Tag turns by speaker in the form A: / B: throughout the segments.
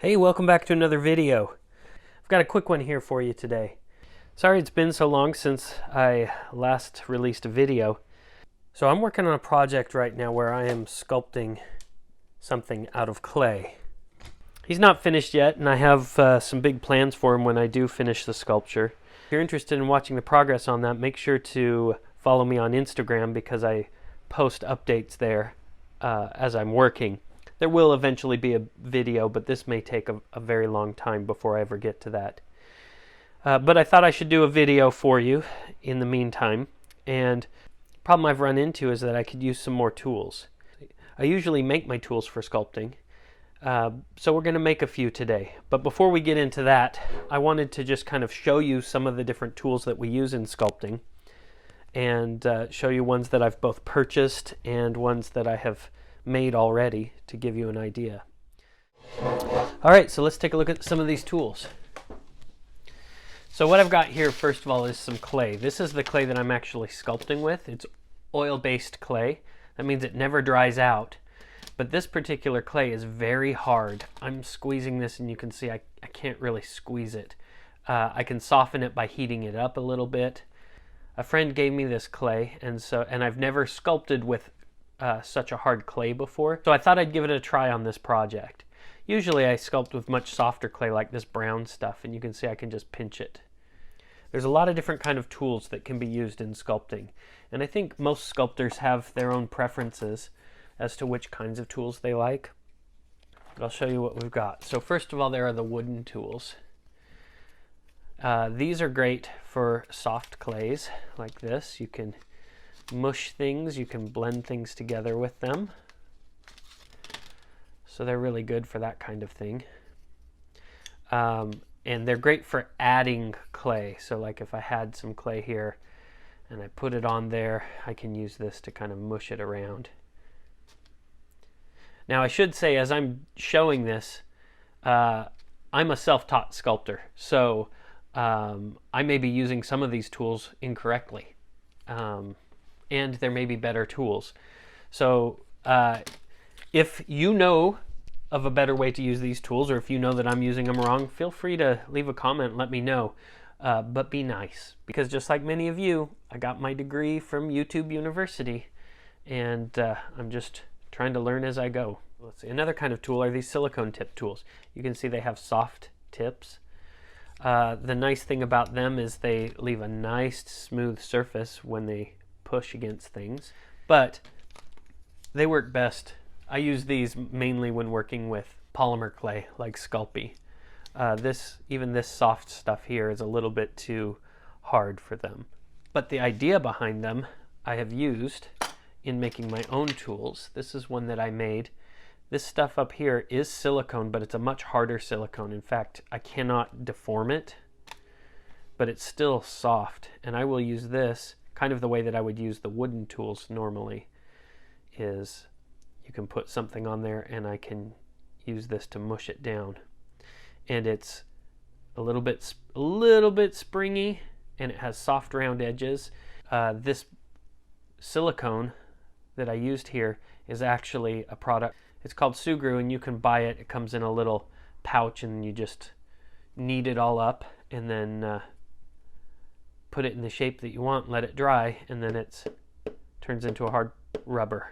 A: Hey, welcome back to another video. I've got a quick one here for you today. Sorry it's been so long since I last released a video. So I'm working on a project right now where I am sculpting something out of clay. He's not finished yet, and I have some big plans for him when I do finish the sculpture. If you're interested in watching the progress on that, make sure to follow me on Instagram because I post updates there as I'm working. There will eventually be a video, but this may take a very long time before I ever get to that. But I thought I should do a video for you in the meantime. And the problem I've run into is that I could use some more tools. I usually make my tools for sculpting, so we're going to make a few today. But before we get into that, I wanted to just kind of show you some of the different tools that we use in sculpting and show you ones that I've both purchased and ones that I have made already to give you an idea. All right, so let's take a look at some of these tools. So what I've got here, first of all, is some clay. This is the clay that I'm actually sculpting with. It's oil-based clay. That means it never dries out. But this particular clay is very hard. I'm squeezing this and you can see I can't really squeeze it. I can soften it by heating it up a little bit. A friend gave me this clay, and I've never sculpted with such a hard clay before, so I thought I'd give it a try on this project. Usually I sculpt with much softer clay like this brown stuff, and you can see I can just pinch it. There's a lot of different kind of tools that can be used in sculpting, and I think most sculptors have their own preferences as to which kinds of tools they like. I'll show you what we've got. So first of all, there are the wooden tools. These are great for soft clays like this. You can mush things, you can blend things together with them. So they're really good for that kind of thing. And they're great for adding clay. So like if I had some clay here and I put it on there, I can use this to kind of mush it around. Now I should say, as I'm showing this, I'm a self-taught sculptor. So I may be using some of these tools incorrectly. And there may be better tools. So if you know of a better way to use these tools, or if you know that I'm using them wrong, feel free to leave a comment and let me know. But be nice, because just like many of you, I got my degree from YouTube University, and I'm just trying to learn as I go. Let's see. Another kind of tool are these silicone tip tools. You can see they have soft tips. The nice thing about them is they leave a nice smooth surface when they push against things, but they work best. I use these mainly when working with polymer clay like Sculpey. Even this soft stuff here is a little bit too hard for them. But the idea behind them I have used in making my own tools. This is one that I made. This stuff up here is silicone, but it's a much harder silicone. In fact, I cannot deform it, but it's still soft. And I will use this kind of the way that I would use the wooden tools normally. Is you can put something on there and I can use this to mush it down. And it's a little bit springy, and it has soft round edges. This silicone that I used here is actually a product. It's called Sugru, and you can buy it. It comes in a little pouch, and you just knead it all up and then put it in the shape that you want, let it dry, and then it turns into a hard rubber.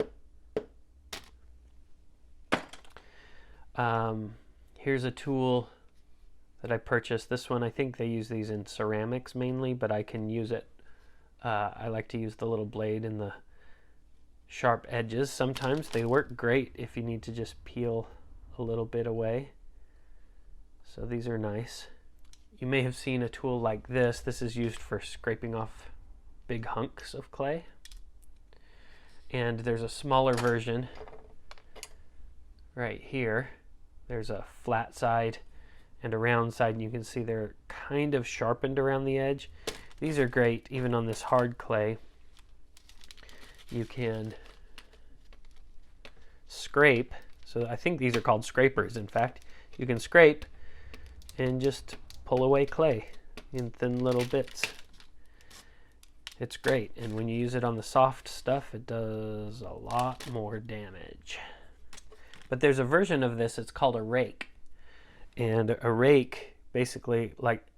A: Here's a tool that I purchased. This one, I think they use these in ceramics mainly, but I can use it. I like to use the little blade and the sharp edges. Sometimes they work great if you need to just peel a little bit away. So these are nice. You may have seen a tool like this. This is used for scraping off big hunks of clay. And there's a smaller version right here. There's a flat side and a round side, and you can see they're kind of sharpened around the edge. These are great even on this hard clay. You can scrape. So I think these are called scrapers, in fact. You can scrape and just pull away clay in thin little bits. It's great, and when you use it on the soft stuff, it does a lot more damage. But there's a version of this, it's called a rake. And a rake basically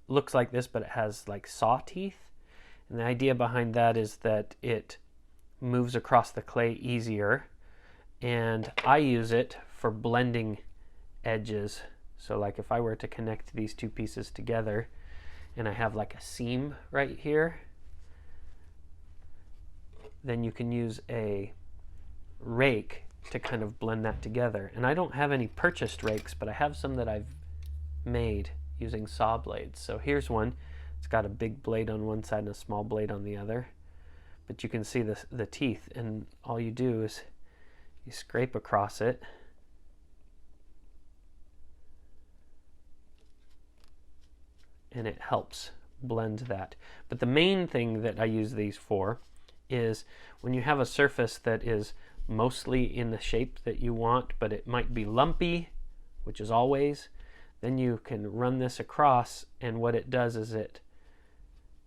A: looks like this, but it has like saw teeth. And the idea behind that is that it moves across the clay easier. And I use it for blending edges. So like if I were to connect these two pieces together and I have like a seam right here, then you can use a rake to kind of blend that together. And I don't have any purchased rakes, but I have some that I've made using saw blades. So here's one. It's got a big blade on one side and a small blade on the other. But you can see the teeth, and all you do is you scrape across it. And it helps blend that. But the main thing that I use these for is when you have a surface that is mostly in the shape that you want, but it might be lumpy, which is always, then you can run this across, and what it does is it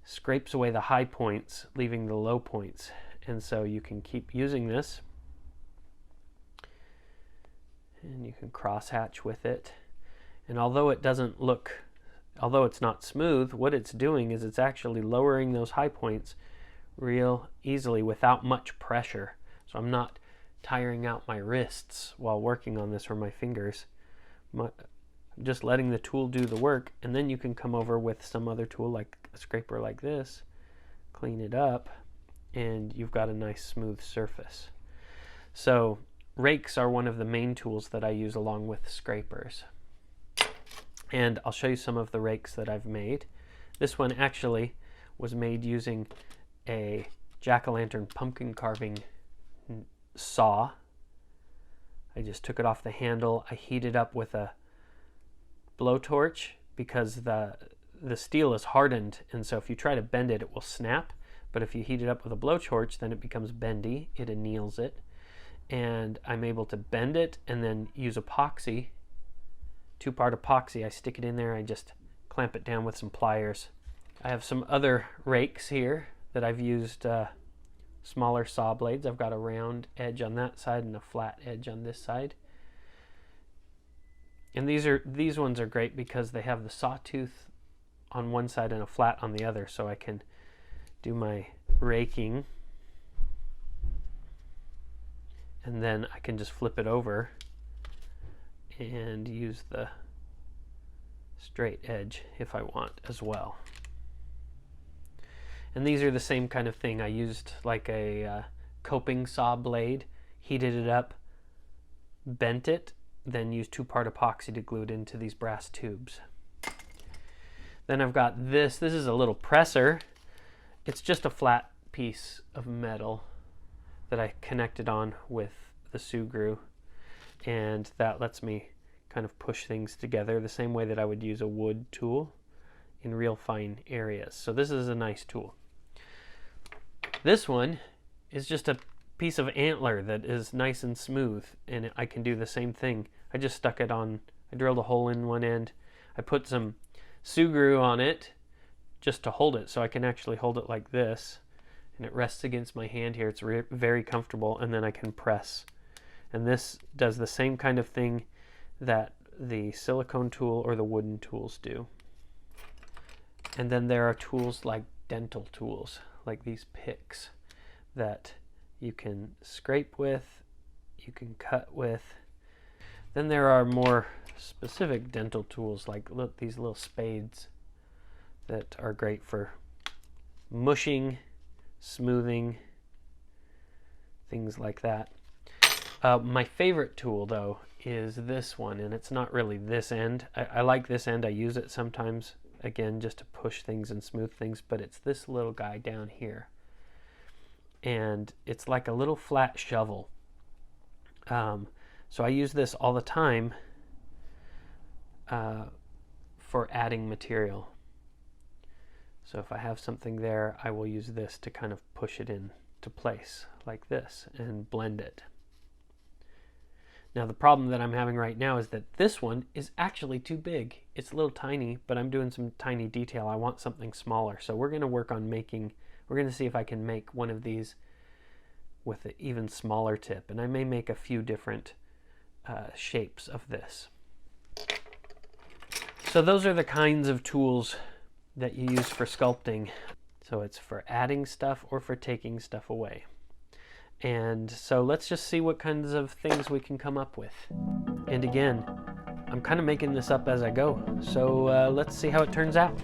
A: scrapes away the high points, leaving the low points. And so you can keep using this, and you can crosshatch with it. And although it's not smooth, what it's doing is it's actually lowering those high points real easily without much pressure. So I'm not tiring out my wrists while working on this, or my fingers. Just letting the tool do the work, and then you can come over with some other tool like a scraper like this, clean it up, and you've got a nice smooth surface. So rakes are one of the main tools that I use along with scrapers. And I'll show you some of the rakes that I've made. This one actually was made using a jack-o'-lantern pumpkin carving saw. I just took it off the handle. I heated up with a blowtorch because the steel is hardened, and so if you try to bend it, it will snap. But if you heat it up with a blowtorch, then it becomes bendy. It anneals it. And I'm able to bend it and then use epoxy, two-part epoxy. I stick it in there, I just clamp it down with some pliers. I have some other rakes here that I've used smaller saw blades. I've got a round edge on that side and a flat edge on this side. And these ones are great because they have the sawtooth on one side and a flat on the other, so I can do my raking, and then I can just flip it over and use the straight edge if I want as well. And these are the same kind of thing. I used like a coping saw blade, heated it up, bent it, then used two-part epoxy to glue it into these brass tubes. Then I've got this. This is a little presser. It's just a flat piece of metal that I connected on with the Sugru, and that lets me kind of push things together the same way that I would use a wood tool in real fine areas. So this is a nice tool. This one is just a piece of antler that is nice and smooth, and I can do the same thing. I just stuck it on, I drilled a hole in one end. I put some Sugru on it just to hold it, so I can actually hold it like this, and it rests against my hand here. It's very comfortable, and then I can press. And this does the same kind of thing that the silicone tool or the wooden tools do. And then there are tools like dental tools, like these picks that you can scrape with, you can cut with. Then there are more specific dental tools like these little spades that are great for mushing, smoothing, things like that. My favorite tool though is this one, and it's not really this end. I like this end. I use it sometimes, again, just to push things and smooth things, but it's this little guy down here. And it's like a little flat shovel. So I use this all the time for adding material. So if I have something there, I will use this to kind of push it into place like this and blend it. Now the problem that I'm having right now is that this one is actually too big. It's a little tiny, but I'm doing some tiny detail. I want something smaller. So we're going to work on we're going to see if I can make one of these with an even smaller tip. And I may make a few different shapes of this. So those are the kinds of tools that you use for sculpting. So it's for adding stuff or for taking stuff away. And so let's just see what kinds of things we can come up with. And again, I'm kind of making this up as I go. So let's see how it turns out.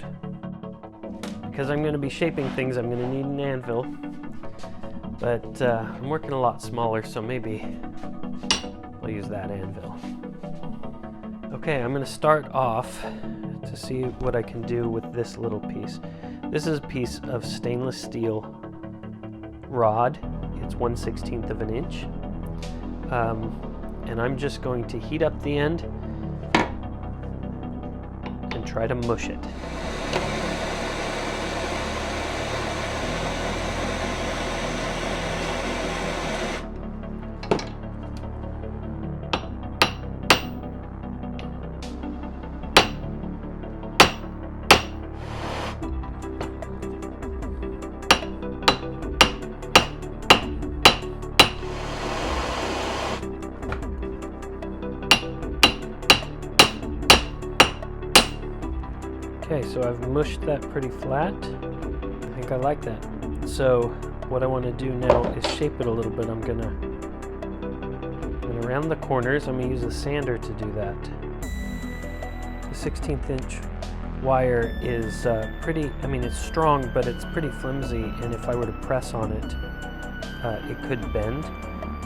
A: Because I'm going to be shaping things, I'm going to need an anvil. But I'm working a lot smaller, so maybe I'll use that anvil. Okay, I'm going to start off to see what I can do with this little piece. This is a piece of stainless steel rod. It's 1/16 of an inch. And I'm just going to heat up the end and try to mush it. Okay, so I've mushed that pretty flat. I think I like that. So what I want to do now is shape it a little bit. I'm gonna round the corners. I'm gonna use a sander to do that. The 16th inch wire is pretty, I mean it's strong, but it's pretty flimsy, and if I were to press on it, it could bend.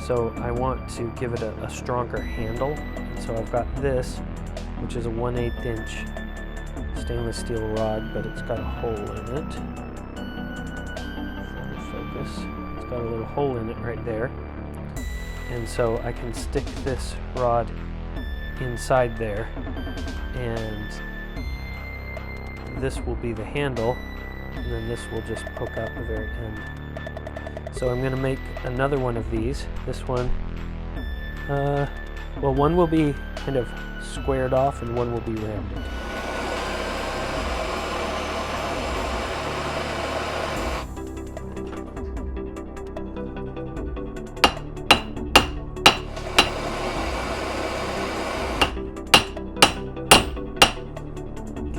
A: So I want to give it a stronger handle. And so I've got this, which is a 1/8 inch stainless steel rod, but it's got a hole in it. Focus. It's got a little hole in it right there. And so I can stick this rod inside there, and this will be the handle, and then this will just poke out the very end. So I'm going to make another one of these. This one, well, one will be kind of squared off and one will be rounded.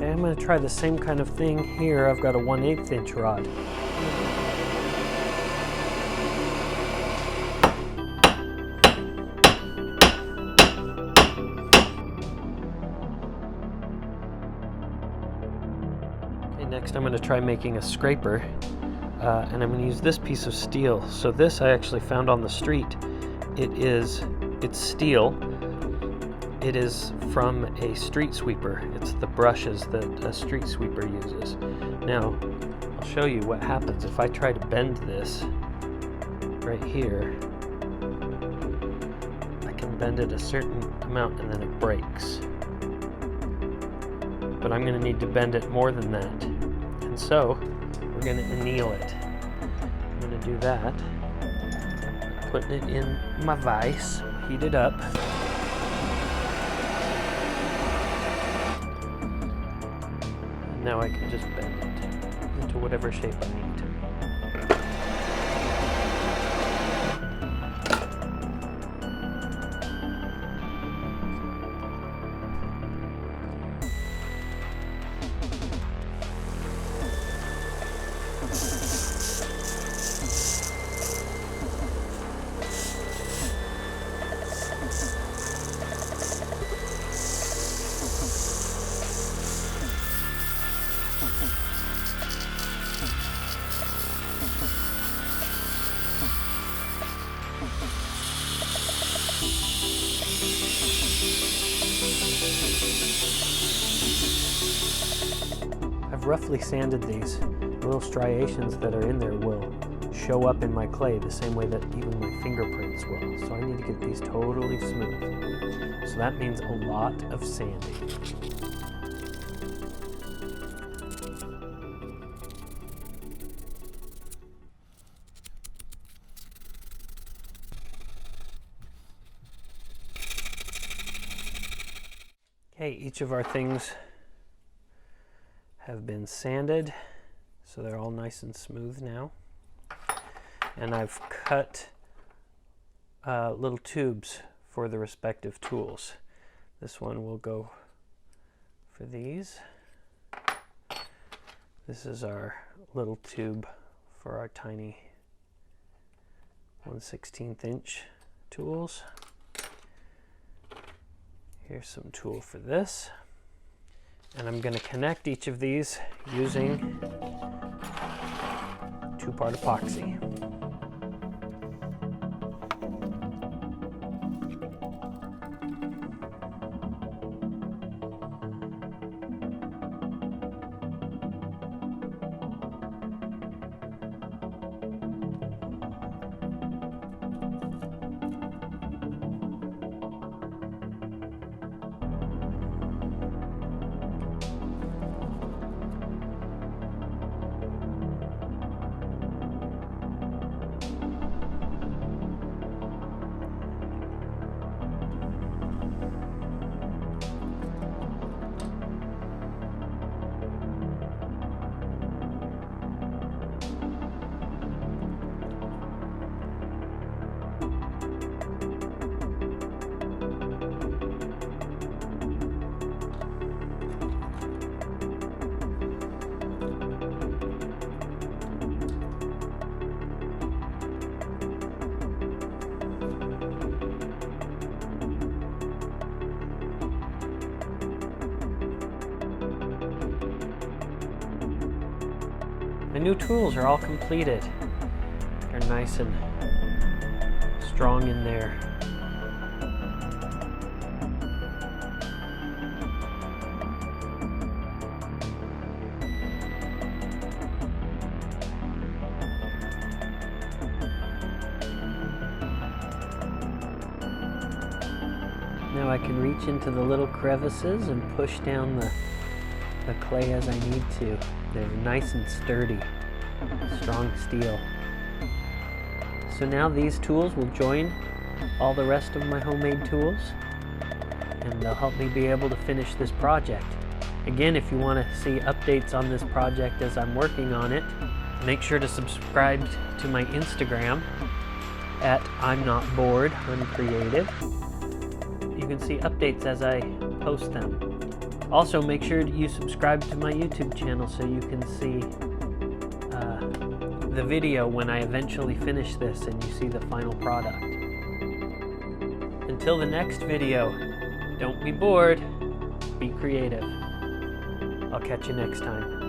A: I'm going to try the same kind of thing here. I've got a 1/8 inch rod. Okay, next I'm going to try making a scraper, and I'm going to use this piece of steel. So this I actually found on the street. It's steel. It is from a street sweeper. It's the brushes that a street sweeper uses. Now, I'll show you what happens if I try to bend this right here. I can bend it a certain amount and then it breaks. But I'm going to need to bend it more than that. And so, we're going to anneal it. I'm going to do that. Putting it in my vise, heat it up. Now I can just bend it into whatever shape I need. I've roughly sanded these. The little striations that are in there will show up in my clay the same way that even my fingerprints will. So I need to get these totally smooth. So that means a lot of sanding. Okay, each of our things have been sanded, so they're all nice and smooth now. And I've cut little tubes for the respective tools. This one will go for these. This is our little tube for our tiny 1/16 inch tools. Here's some tool for this. And I'm going to connect each of these using 2-part epoxy. My new tools are all completed. They're nice and strong in there. Now I can reach into the little crevices and push down the clay as I need to. They're nice and sturdy, strong steel. So now these tools will join all the rest of my homemade tools, and they'll help me be able to finish this project. Again, if you want to see updates on this project as I'm working on it, make sure to subscribe to my Instagram at I'm Not Bored, I'm Creative. You can see updates as I post them. Also, make sure you subscribe to my YouTube channel so you can see the video when I eventually finish this and you see the final product. Until the next video, don't be bored, be creative. I'll catch you next time.